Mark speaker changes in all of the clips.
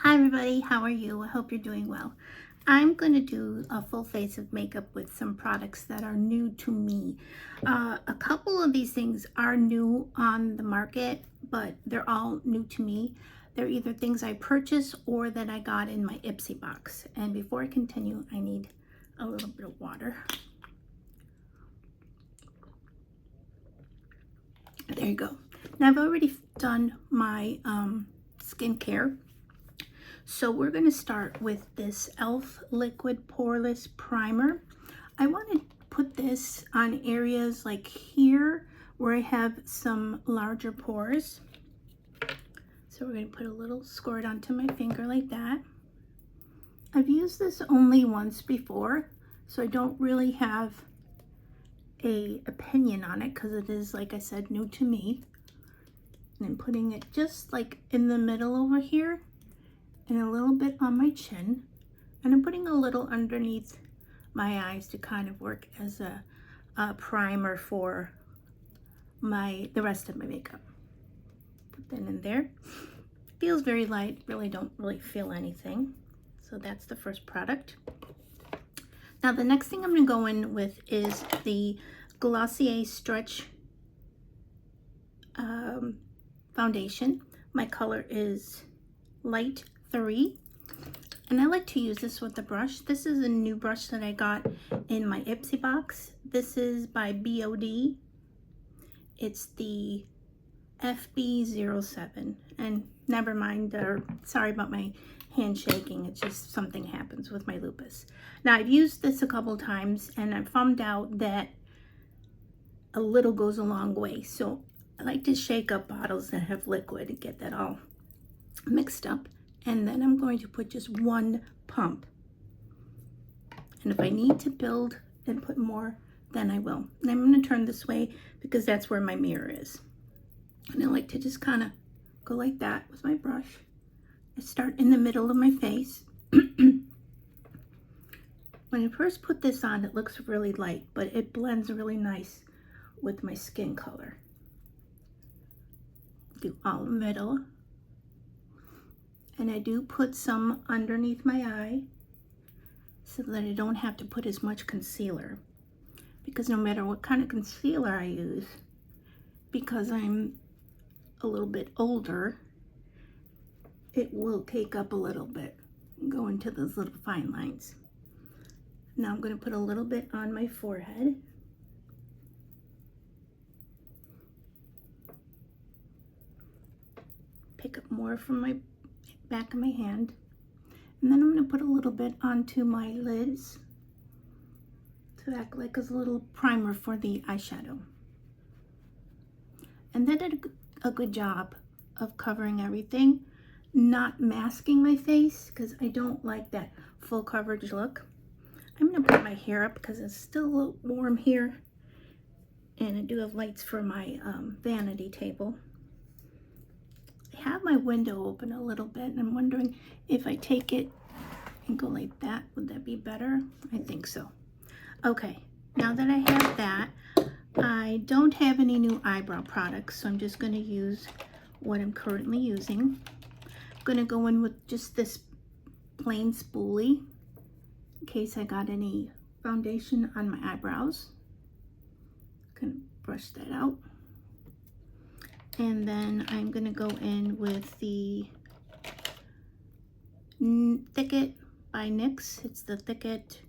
Speaker 1: Hi everybody, how are you? I hope you're doing well. I'm going to do a full face of makeup with some products that are new to me. A couple of these things are new on the market, but they're all new to me. They're either things I purchased or that I got in my Ipsy box. And before I continue, I need a little bit of water. There you go. Now I've already done my skincare. So we're going to start with this e.l.f. Liquid Poreless Primer. I want to put this on areas like here where I have some larger pores. So we're going to put a little squirt onto my finger like that. I've used this only once before, so I don't really have an opinion on it because it is, like I said, new to me. And I'm putting it just like in the middle over here and a little bit on my chin, and I'm putting a little underneath my eyes to kind of work as a primer for the rest of my makeup. Put that in there. Feels very light, don't really feel anything. So that's the first product. Now the next thing I'm going to go in with is the Glossier Stretch foundation. My color is Light 3, and I like to use this with the brush. This is a new brush that I got in my Ipsy box. This is by BOD. It's the FB07, and never mind, sorry about my hand shaking, it's just something happens with my lupus. Now I've used this a couple times and I've found out that a little goes a long way, so I like to shake up bottles that have liquid and get that all mixed up. And then I'm going to put just one pump. And if I need to build and put more, then I will. And I'm going to turn this way because that's where my mirror is. And I like to just kind of go like that with my brush. I start in the middle of my face. When I first put this on, it looks really light, but it blends really nice with my skin color. Do all the middle. And I do put some underneath my eye so that I don't have to put as much concealer. Because no matter what kind of concealer I use, because I'm a little bit older, it will take up a little bit and go into those little fine lines. Now I'm going to put a little bit on my forehead. Pick up more from my back of my hand, and then I'm going to put a little bit onto my lids to act like a little primer for the eyeshadow. And that did a good job of covering everything, not masking my face because I don't like that full coverage look. I'm going to put my hair up because it's still a little warm here, and I do have lights for my vanity table. I have my window open a little bit, and I'm wondering if I take it and go like that, would that be better? I think so. Okay, now that I have that, I don't have any new eyebrow products, so I'm just going to use what I'm currently using. I'm going to go in with just this plain spoolie in case I got any foundation on my eyebrows. Going to brush that out. And then I'm going to go in with the Thicket by NYX. It's the Thicket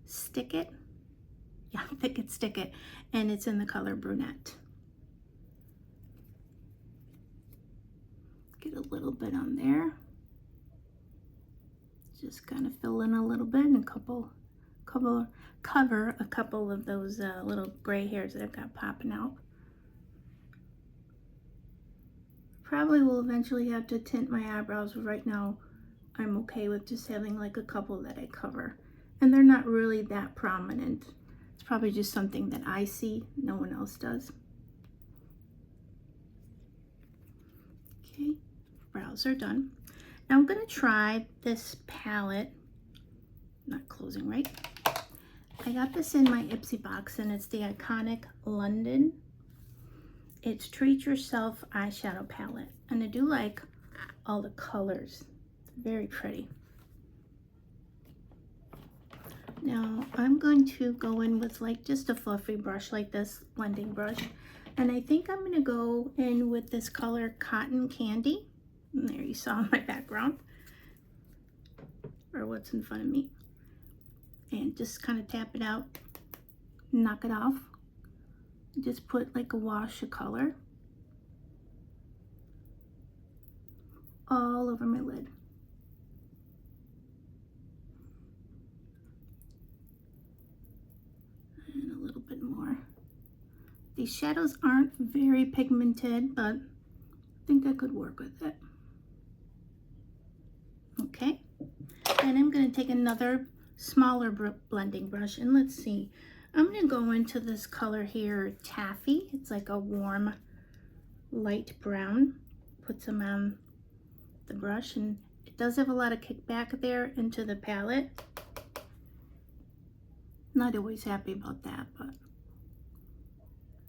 Speaker 1: Stick It. Yeah, Thicket Stick It. And it's in the color Brunette. Get a little bit on there. Just kind of fill in a little bit and cover a couple of those little gray hairs that I've got popping out. Probably will eventually have to tint my eyebrows, but right now I'm okay with just having like a couple that I cover. And they're not really that prominent. It's probably just something that I see, no one else does. Okay, brows are done. Now I'm going to try this palette. Not closing right. I got this in my Ipsy box, and it's the Iconic London. It's Treat Yourself eyeshadow palette, and I do like all the colors Very pretty. Now I'm going to go in with like just a fluffy brush like this, blending brush. And I think I'm gonna go in with this color Cotton Candy. And there you saw my background, or what's in front of me. And just kind of tap it out, knock it off. Just put like a wash of color all over my lid. And a little bit more. These shadows aren't very pigmented, but I think I could work with it. Okay, and I'm going to take another smaller blending brush, and let's see. I'm going to go into this color here, Taffy. It's like a warm light brown. Put some on the brush, and it does have a lot of kickback there into the palette. Not always happy about that, but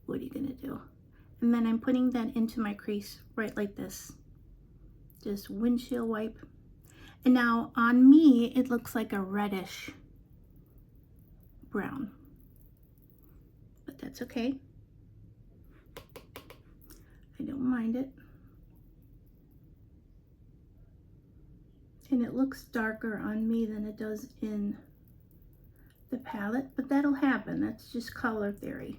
Speaker 1: what are you gonna do? And then I'm putting that into my crease right like this. Just windshield wipe. And now on me, it looks like a reddish brown, but that's okay. I don't mind it. And it looks darker on me than it does in the palette, but that'll happen. That's just color theory.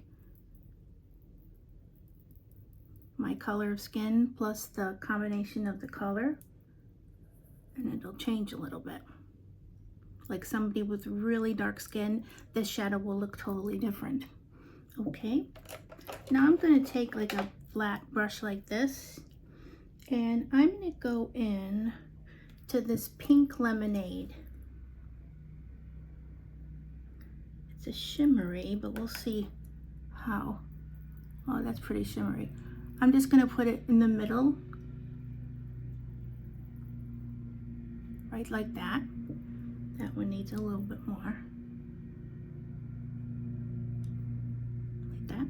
Speaker 1: My color of skin plus the combination of the color, and it'll change a little bit. Like somebody with really dark skin, this shadow will look totally different. Okay, now I'm going to take like a flat brush like this, and I'm going to go in to this Pink Lemonade. It's a shimmery, but we'll see how. Oh, that's pretty shimmery. I'm just going to put it in the middle, right like that. That one needs a little bit more, like that.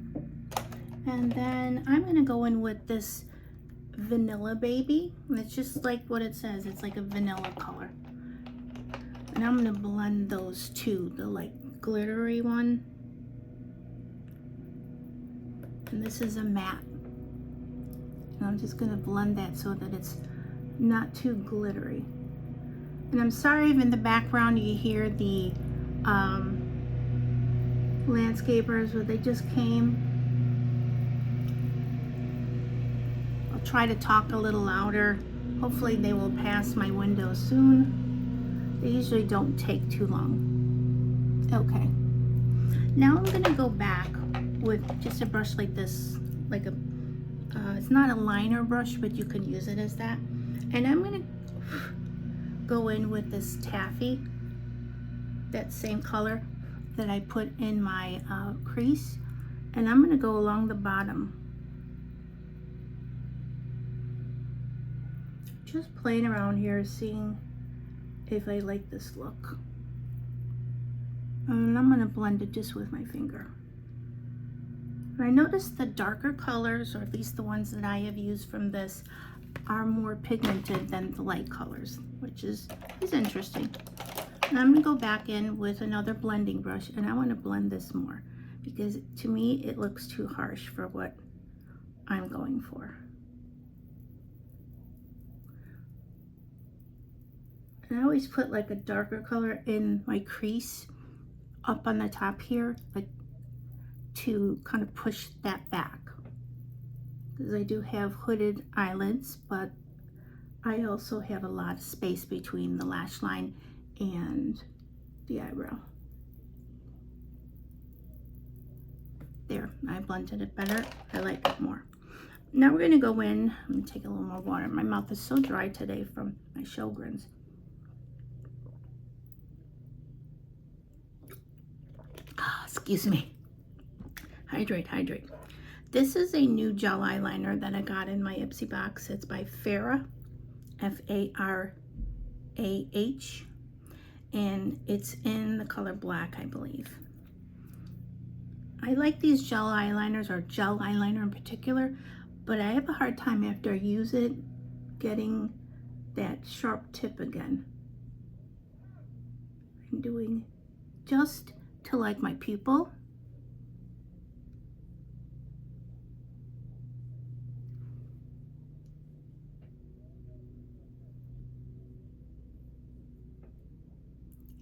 Speaker 1: And then I'm going to go in with this Vanilla Baby. And it's just like what it says. It's like a vanilla color. And I'm going to blend those two, the like glittery one. And this is a matte. And I'm just going to blend that so that it's not too glittery. And I'm sorry if in the background you hear the landscapers, but they just came. I'll try to talk a little louder. Hopefully they will pass my window soon. They usually don't take too long. Okay. Now I'm going to go back with just a brush like this, like a, it's not a liner brush, but you can use it as that. And I'm going to go in with this Taffy, that same color that I put in my crease, and I'm going to go along the bottom, just playing around here, seeing if I like this look. And I'm going to blend it just with my finger. And I noticed the darker colors, or at least the ones that I have used from this, are more pigmented than the light colors, which is interesting. And I'm going to go back in with another blending brush, and I want to blend this more because to me it looks too harsh for what I'm going for. And I always put like a darker color in my crease up on the top here, like to kind of push that back. Because I do have hooded eyelids, but I also have a lot of space between the lash line and the eyebrow. There, I blended it better. I like it more. Now we're going to go in. I'm going to take a little more water. My mouth is so dry today from my Sjogren's. Excuse me. Hydrate, hydrate. This is a new gel eyeliner that I got in my Ipsy box. It's by Farah, F-A-R-A-H, and it's in the color black, I believe. I like these gel eyeliners, or gel eyeliner in particular, but I have a hard time after I use it getting that sharp tip again. I'm doing just to like my pupil.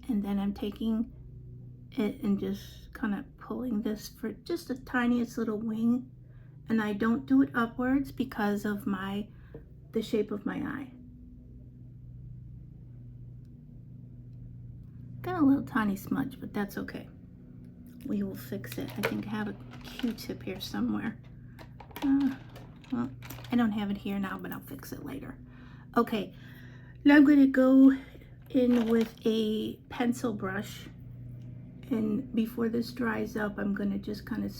Speaker 1: And then I'm taking it and just kind of pulling this for just the tiniest little wing. And I don't do it upwards because of the shape of my eye. Got a little tiny smudge, but that's okay. We will fix it. I think I have a Q-tip here somewhere. Well, I don't have it here now, but I'll fix it later. Okay, now I'm going to go in with a pencil brush, and before this dries up, I'm going to just kind of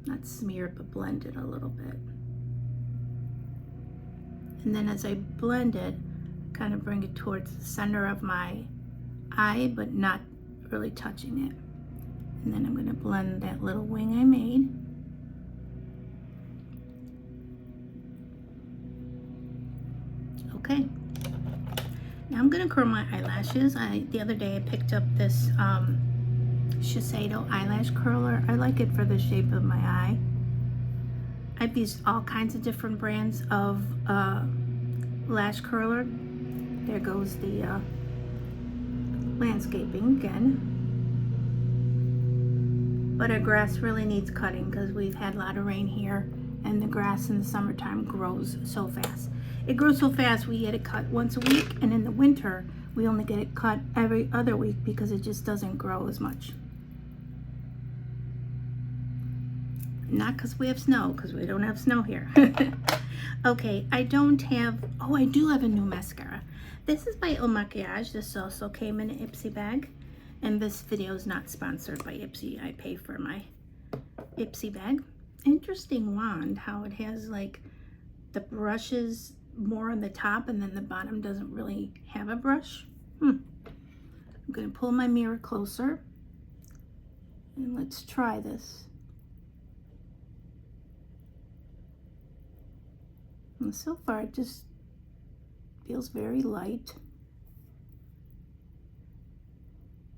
Speaker 1: not smear it, but blend it a little bit. And then as I blend it, kind of bring it towards the center of my eye, but not really touching it. And then I'm going to blend that little wing I made. Okay. Now I'm going to curl my eyelashes. The other day I picked up this Shiseido eyelash curler. I like it for the shape of my eye. I've used all kinds of different brands of lash curler. There goes the landscaping again. But our grass really needs cutting because we've had a lot of rain here, and the grass in the summertime grows so fast. It grows so fast we get it cut once a week, and in the winter we only get it cut every other week because it just doesn't grow as much. Not because we have snow, because we don't have snow here. Okay, I do have a new mascara. This is by El Maquillage. This also came in an Ipsy bag. And this video is not sponsored by Ipsy. I pay for my Ipsy bag. Interesting wand, how it has like the brushes more on the top and then the bottom doesn't really have a brush. I'm gonna pull my mirror closer and let's try this. And so far it just feels very light.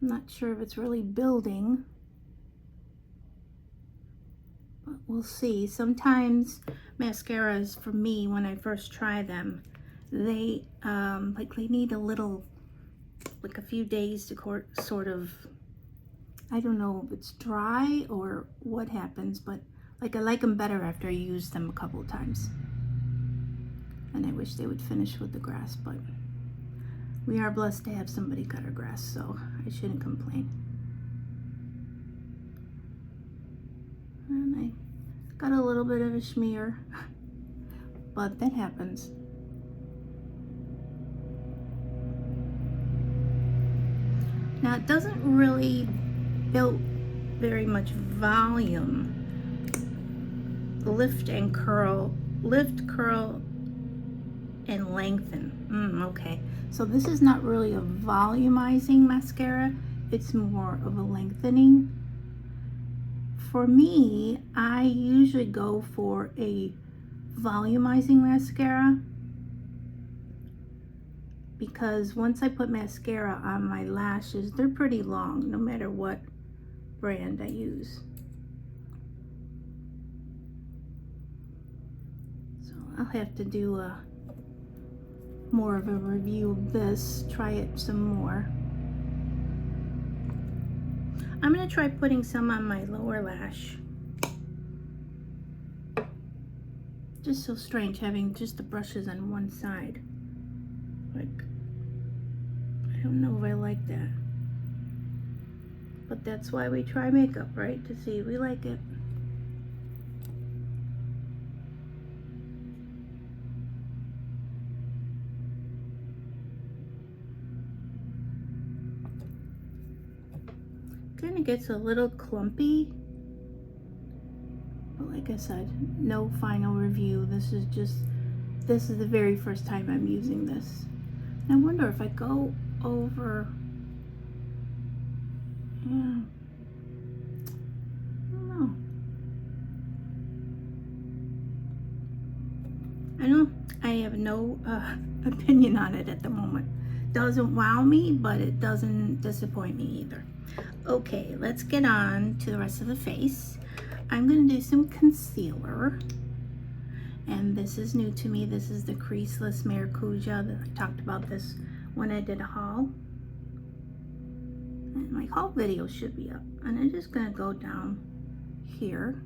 Speaker 1: I'm not sure if it's really building, but we'll see. Sometimes mascaras, for me, when I first try them, they they need a few days to sort of, I don't know if it's dry or what happens, but I like them better after I use them a couple of times. And I wish they would finish with the grass, but we are blessed to have somebody cut our grass, so I shouldn't complain. And I got a little bit of a smear, but that happens. Now it doesn't really build very much volume. Lift, curl, and lengthen. Okay. So this is not really a volumizing mascara, it's more of a lengthening. For me, I usually go for a volumizing mascara because once I put mascara on my lashes, they're pretty long no matter what brand I use. So I'll have to do more of a review of this, try it some more. I'm going to try putting some on my lower lash. Just so strange having just the brushes on one side. I don't know if I like that. But that's why we try makeup, right? To see if we like it. Kind of gets a little clumpy, but like I said, no final review. This is the very first time I'm using this. And I wonder if I go over, yeah, I don't know. I have no opinion on it at the moment. Doesn't wow me, but it doesn't disappoint me either. Okay, let's get on to the rest of the face. I'm going to do some concealer. And this is new to me. This is the Creaseless Maracuja. I talked about this when I did a haul. And my haul video should be up. And I'm just going to go down here.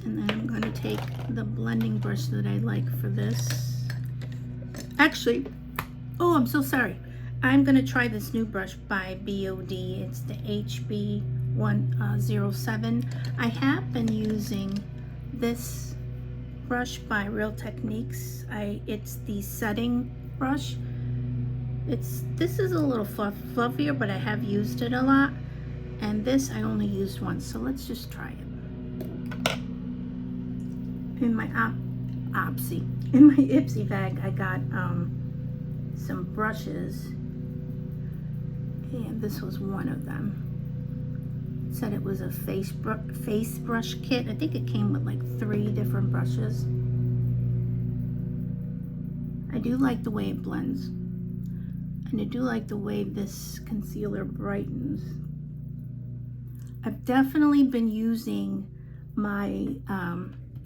Speaker 1: And then I'm going to take the blending brush that I like for this. Actually, oh, I'm so sorry. I'm going to try this new brush by BOD. It's the HB107. I have been using this brush by Real Techniques. It's the setting brush. This is a little fluffier, but I have used it a lot. And this I only used once, so let's just try it. In my Ipsy bag, I got some brushes, and this was one of them. It said it was a face brush kit. I think it came with like 3 different brushes. I do like the way it blends, and I do like the way this concealer brightens. I've definitely been using my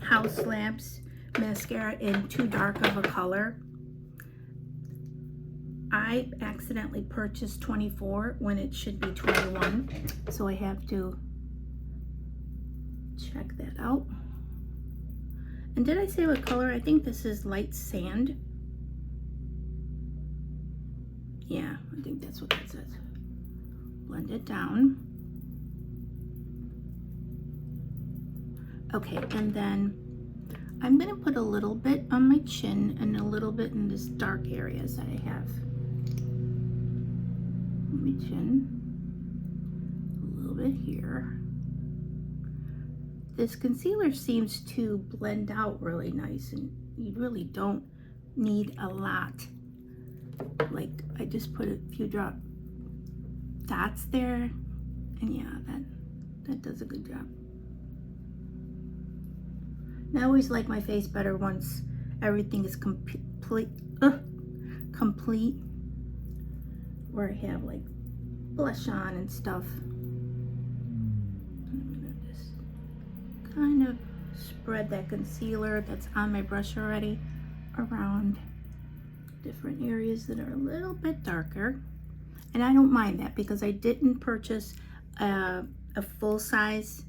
Speaker 1: House Labs mascara in too dark of a color. I accidentally purchased 24 when it should be 21, so I have to check that out. And did I say what color? I think this is light sand. Yeah, I think that's what that says. Blend it down. Okay, and then I'm going to put a little bit on my chin and a little bit in this dark areas that I have. My chin, a little bit here. This concealer seems to blend out really nice, and you really don't need a lot. Like, I just put a few dots there, and yeah, that does a good job. And I always like my face better once everything is complete, where I have like blush on and stuff. I'm gonna just kind of spread that concealer that's on my brush already around different areas that are a little bit darker. And I don't mind that because I didn't purchase a full size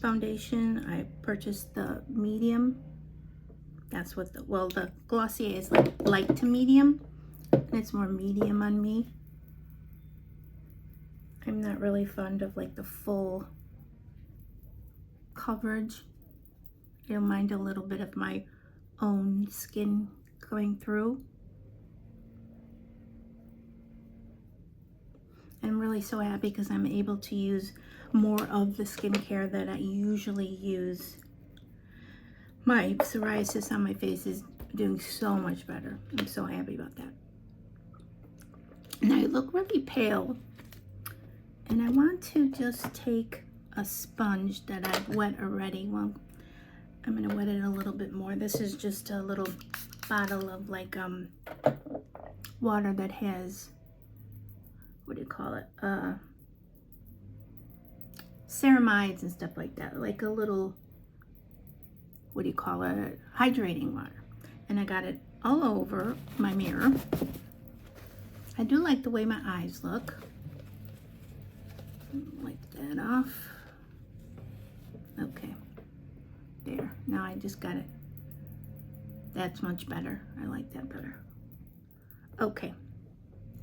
Speaker 1: foundation. I purchased the medium. That's what the Glossier is like light to medium, and it's more medium on me. I'm not really fond of like the full coverage. I don't mind a little bit of my own skin going through. I'm really so happy because I'm able to use more of the skincare that I usually use. My psoriasis on my face is doing so much better. I'm so happy about that. And I look really pale. And I want to just take a sponge that I've wet already. Well, I'm going to wet it a little bit more. This is just a little bottle of like water that has, what do you call it? Ceramides and stuff like that. Like a little, what do you call it? Hydrating water. And I got it all over my mirror. I do like the way my eyes look. Wipe that off. Okay. There. Now I just got it. That's much better. I like that better. Okay.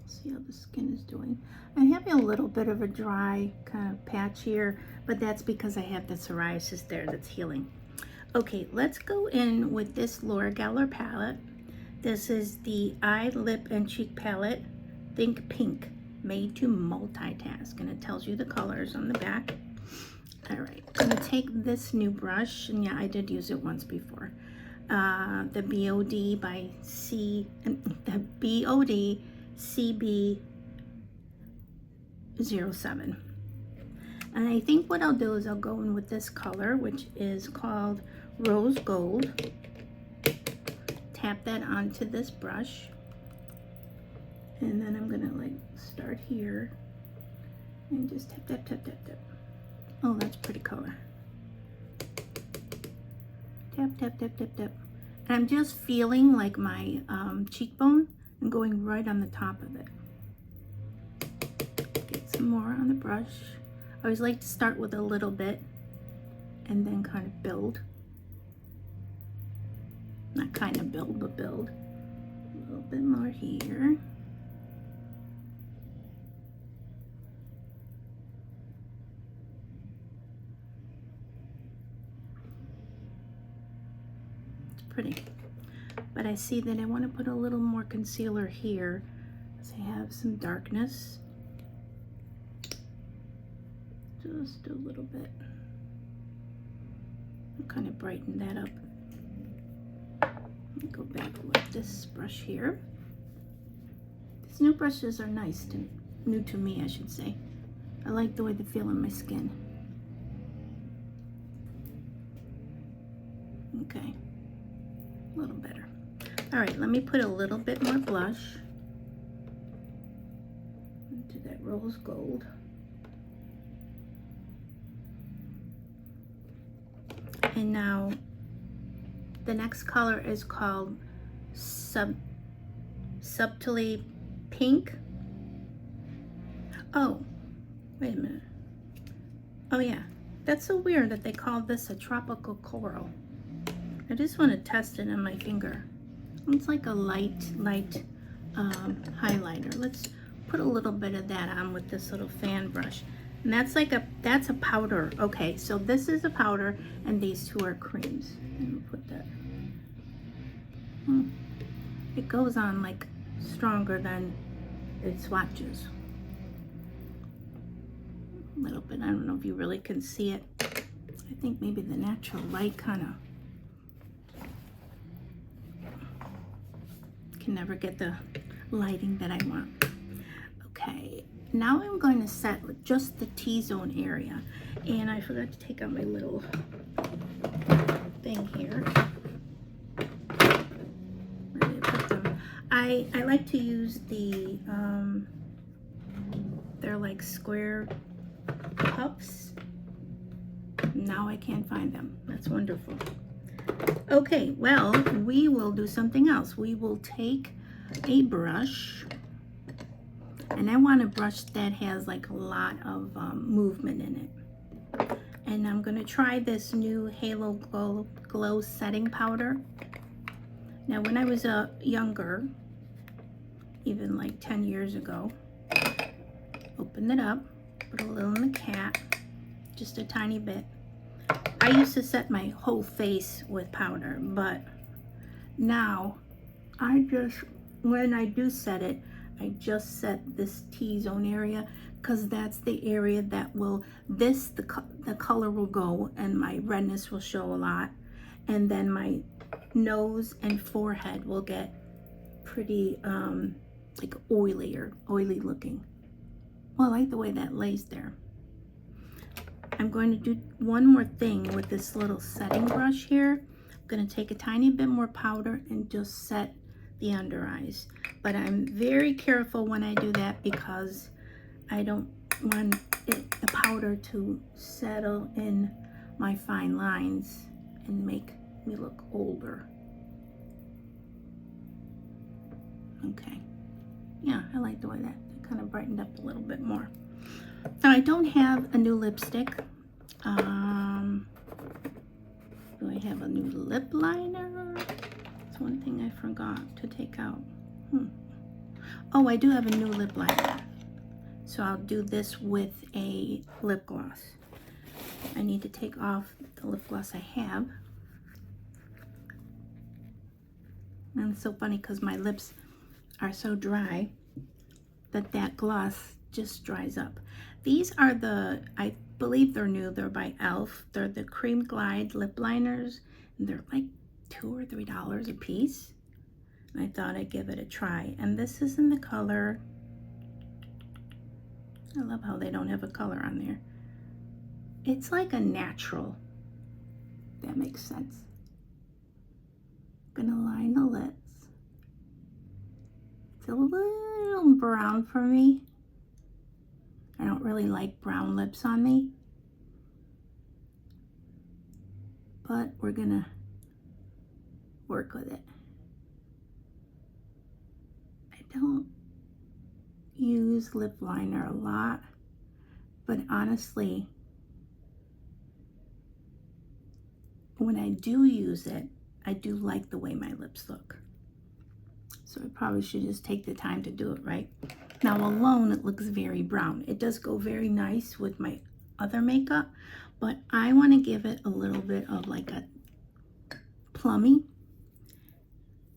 Speaker 1: See how the skin is doing. I'm having a little bit of a dry kind of patch here, but that's because I have the psoriasis there that's healing. Okay, let's go in with this Laura Geller palette. This is the Eye, Lip, and Cheek palette. Think Pink, made to multitask, and it tells you the colors on the back. All right, I'm gonna take this new brush, and yeah, I did use it once before. The BOD by CB07. And I think what I'll do is I'll go in with this color, which is called rose gold. Tap that onto this brush. And then I'm gonna like start here and just tap, tap, tap, tap, tap. Oh, that's pretty color. Tap, tap, tap, tap, tap. And I'm just feeling like my cheekbone and going right on the top of it. Get some more on the brush. I always like to start with a little bit and then kind of build. Not kind of build, but build. A little bit more here. It's pretty. But I see that I want to put a little more concealer here because I have some darkness. Just a little bit. I'll kind of brighten that up. Let me go back with this brush here. These new brushes are nice, new to me, I should say. I like the way they feel on my skin. Okay, a little better. All right, let me put a little bit more blush into that rose gold. And now the next color is called Subtly Pink. Oh, wait a minute. Oh yeah, that's so weird that they call this a tropical coral. I just want to test it on my finger. It's like a light highlighter. Let's put a little bit of that on with this little fan brush. And that's a powder. Okay, so this is a powder and these two are creams. Let me put that. It goes on like stronger than it swatches. A little bit. I don't know if you really can see it. I think maybe the natural light kind of can never get the lighting that I want. Okay, now I'm going to set just the T-zone area. And I forgot to take out my little thing here. Where did I put them? I like to use the, they're like square cups. Now I can't find them. That's wonderful. Okay, well, we will do something else. We will take a brush, and I want a brush that has like a lot of movement in it. And I'm going to try this new Halo Glow setting powder. Now, when I was younger, even like 10 years ago, open it up, put a little in the cap, just a tiny bit. I used to set my whole face with powder, but now when I do set it, I just set this T-zone area because that's the area that will, the color will go and my redness will show a lot. And then my nose and forehead will get pretty like oily looking. Well, I like the way that lays there. I'm going to do one more thing with this little setting brush here. I'm going to take a tiny bit more powder and just set the under eyes. But I'm very careful when I do that because I don't want the powder to settle in my fine lines and make me look older. Okay. Yeah, I like the way that kind of brightened up a little bit more. Now, I don't have a new lipstick. Do I have a new lip liner? That's one thing I forgot to take out. Oh, I do have a new lip liner. So I'll do this with a lip gloss. I need to take off the lip gloss I have. And it's so funny because my lips are so dry that gloss just dries up. These are I believe they're new. They're by e.l.f. They're the Cream Glide lip liners. And they're like $2 or $3 a piece. And I thought I'd give it a try. And this is in the color. I love how they don't have a color on there. It's like a natural. That makes sense. gonna line the lips. It's a little brown for me. I don't really like brown lips on me, but we're gonna work with it. I don't use lip liner a lot, but honestly, when I do use it, I do like the way my lips look. So I probably should just take the time to do it right. Now alone, it looks very brown. It does go very nice with my other makeup, but I want to give it a little bit of like a plummy.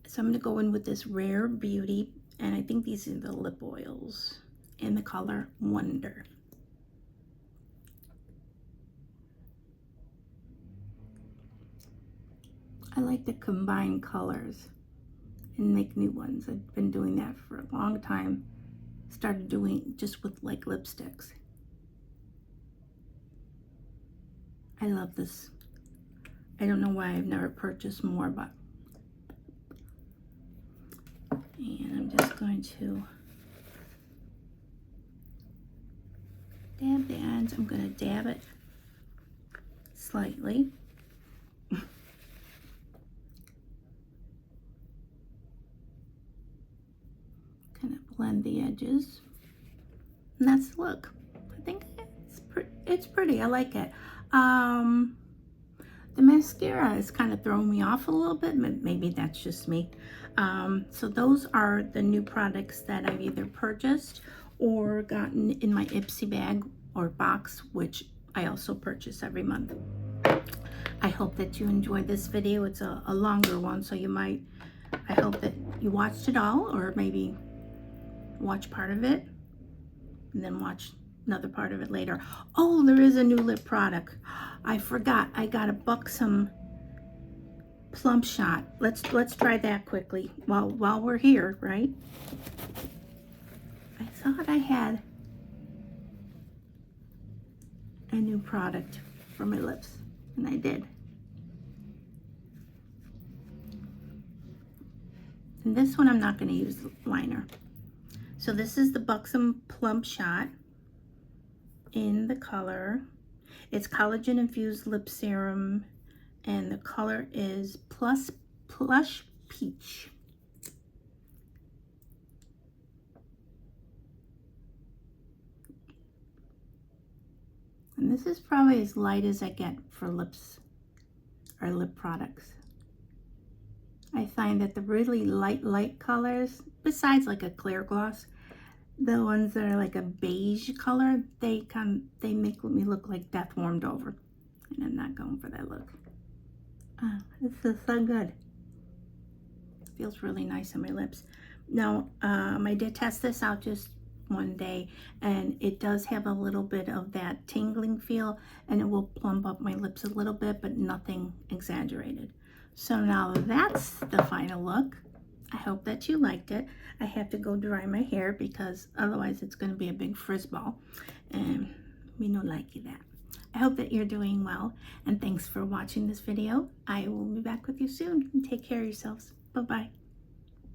Speaker 1: So I'm going to go in with this Rare Beauty, and I think these are the lip oils in the color Wonder. I like to combine colors and make new ones. I've been doing that for a long time. Started doing just with like lipsticks. I love this. I don't know why I've never purchased more, but and I'm just going to dab the ends. I'm going to dab it slightly. Kind of blend the edges. And that's the look. I think it's pretty. I like it. The mascara is kind of throwing me off a little bit. Maybe that's just me. So those are the new products that I've either purchased or gotten in my Ipsy bag or box, which I also purchase every month. I hope that you enjoyed this video. It's a longer one, so I hope that you watched it all, or maybe watch part of it and then watch another part of it later. Oh, there is a new lip product. I forgot. I got a Buxom Plump Shot. Let's try that quickly while we're here, right? I thought I had a new product for my lips, and I did. And this one I'm not going to use liner. So this is the Buxom Plump Shot in the color. It's collagen infused lip serum, and the color is Plush Peach. And this is probably as light as I get for lips or lip products. I find that the really light colors, besides like a clear gloss, the ones that are like a beige color, they make me look like death warmed over, and I'm not going for that look. This is so good. It feels really nice on my lips. Now, I did test this out just one day, and it does have a little bit of that tingling feel, and it will plump up my lips a little bit, but nothing exaggerated. So now that's the final look. I hope that you liked it. I have to go dry my hair because otherwise it's going to be a big frizz ball, and we don't like that. I hope that you're doing well, and thanks for watching this video. I will be back with you soon. Take care of yourselves. Bye-bye.